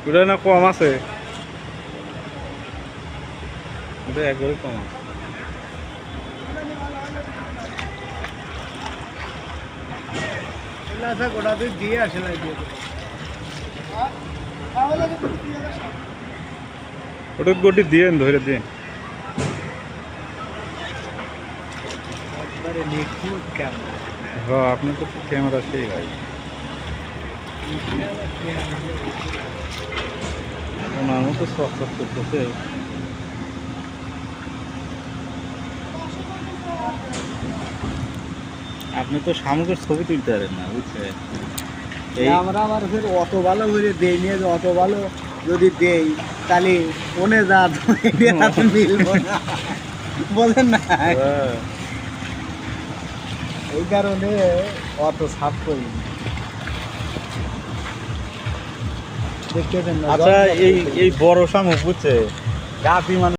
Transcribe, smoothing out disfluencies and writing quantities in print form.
ওটা না কম আছে, ওটা একবারে কম আছে। গোটা দুই দিয়ে আসে না ওটা গোটি দিয়েন, ধরে দিন। হ্যাঁ, আপনার তো ক্যামেরা সেই ভাই, ওনার মতো শখ শখ করতেছে। আপনি তো সামুকের ছবি তুলতে পারেন না, বুঝছেন? আমরা আমার ফের অত ভালো করে দেই নিয়ে, অত ভালো যদি দেই তাহলে মনে যা মিলবো না, বলেন না। এই কারণে অত সাপ করি দেখতেছেন না। আচ্ছা, এই বড় শামুক বুঝছে, গাভী মানুষ